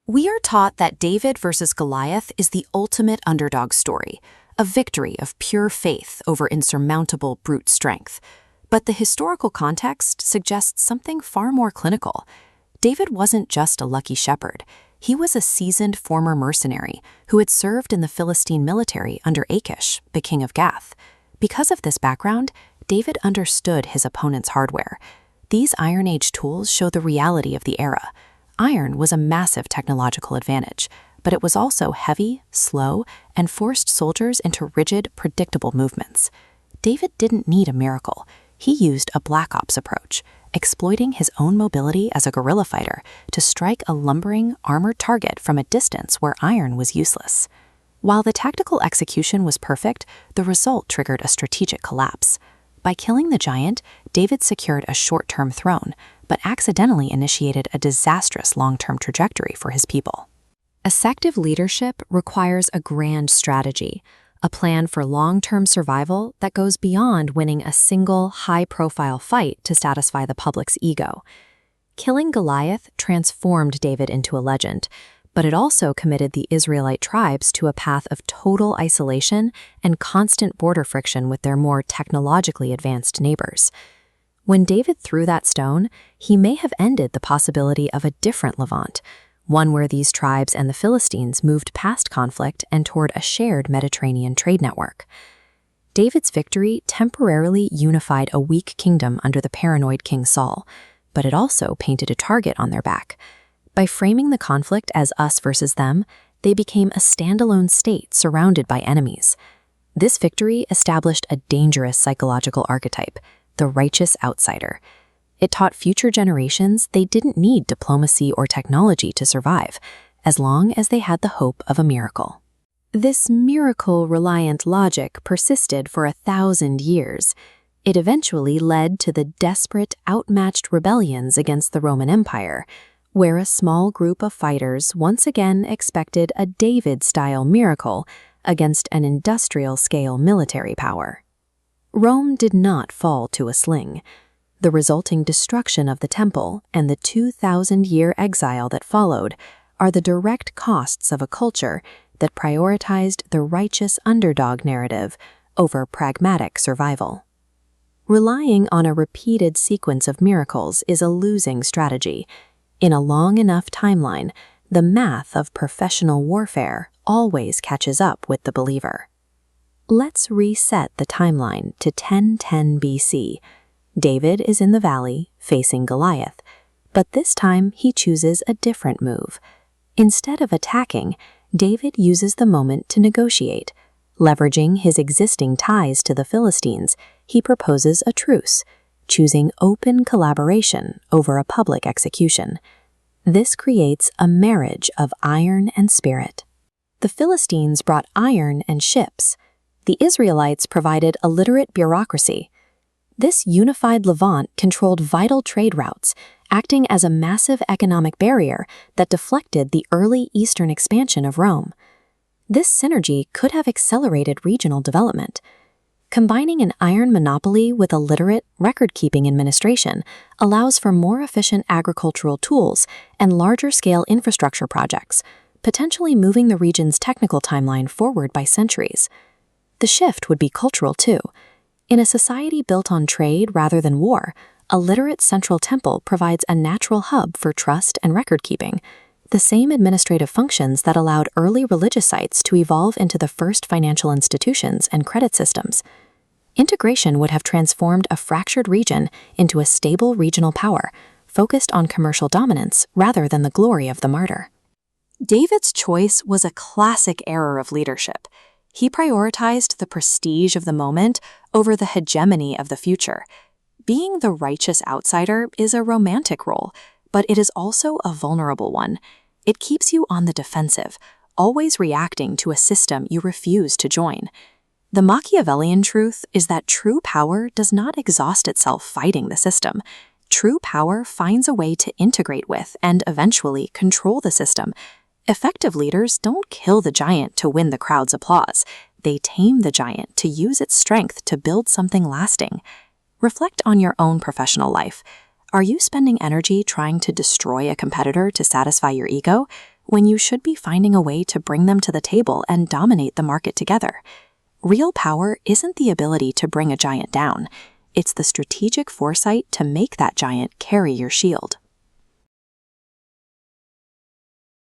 We are taught that David versus Goliath is the ultimate underdog story, a victory of pure faith over insurmountable brute strength. But the historical context suggests something far more clinical. David wasn't just a lucky shepherd. He was a seasoned former mercenary who had served in the Philistine military under Achish, the king of Gath. Because of this background, David understood his opponent's hardware. These Iron Age tools show the reality of the era. Iron was a massive technological advantage, but it was also heavy, slow, and forced soldiers into rigid, predictable movements. David didn't need a miracle. He used a Black Ops approach, exploiting his own mobility as a guerrilla fighter to strike a lumbering, armored target from a distance where iron was useless. While the tactical execution was perfect, the result triggered a strategic collapse. By killing the giant, David secured a short-term throne, but accidentally initiated a disastrous long-term trajectory for his people. Effective leadership requires a grand strategy, a plan for long-term survival that goes beyond winning a single, high-profile fight to satisfy the public's ego. Killing Goliath transformed David into a legend, but it also committed the Israelite tribes to a path of total isolation and constant border friction with their more technologically advanced neighbors. When David threw that stone, he may have ended the possibility of a different Levant, one where these tribes and the Philistines moved past conflict and toward a shared Mediterranean trade network. David's victory temporarily unified a weak kingdom under the paranoid King Saul, but it also painted a target on their back. By framing the conflict as us versus them, they became a standalone state surrounded by enemies. This victory established a dangerous psychological archetype, the righteous outsider. It taught future generations they didn't need diplomacy or technology to survive, as long as they had the hope of a miracle. This miracle-reliant logic persisted for 1,000 years. It eventually led to the desperate, outmatched rebellions against the Roman Empire, where a small group of fighters once again expected a David-style miracle against an industrial-scale military power. Rome did not fall to a sling. The resulting destruction of the temple and the 2,000-year exile that followed are the direct costs of a culture that prioritized the righteous underdog narrative over pragmatic survival. Relying on a repeated sequence of miracles is a losing strategy. In a long enough timeline, the math of professional warfare always catches up with the believer. Let's reset the timeline to 1010 BC. David is in the valley, facing Goliath, but this time he chooses a different move. Instead of attacking, David uses the moment to negotiate. Leveraging his existing ties to the Philistines, he proposes a truce, choosing open collaboration over a public execution. This creates a marriage of iron and spirit. The Philistines brought iron and ships. The Israelites provided a literate bureaucracy. This unified Levant controlled vital trade routes, acting as a massive economic barrier that deflected the early eastern expansion of Rome. This synergy could have accelerated regional development. Combining an iron monopoly with a literate, record-keeping administration allows for more efficient agricultural tools and larger-scale infrastructure projects, potentially moving the region's technical timeline forward by centuries. The shift would be cultural, too. In a society built on trade rather than war, a literate central temple provides a natural hub for trust and record-keeping, the same administrative functions that allowed early religious sites to evolve into the first financial institutions and credit systems. Integration would have transformed a fractured region into a stable regional power, focused on commercial dominance rather than the glory of the martyr. David's choice was a classic error of leadership. He prioritized the prestige of the moment over the hegemony of the future. Being the righteous outsider is a romantic role, but it is also a vulnerable one. It keeps you on the defensive, always reacting to a system you refuse to join. The Machiavellian truth is that true power does not exhaust itself fighting the system. True power finds a way to integrate with and eventually control the system. Effective leaders don't kill the giant to win the crowd's applause. They tame the giant to use its strength to build something lasting. Reflect on your own professional life. Are you spending energy trying to destroy a competitor to satisfy your ego? when you should be finding a way to bring them to the table and dominate the market together. Real power isn't the ability to bring a giant down. It's the strategic foresight to make that giant carry your shield.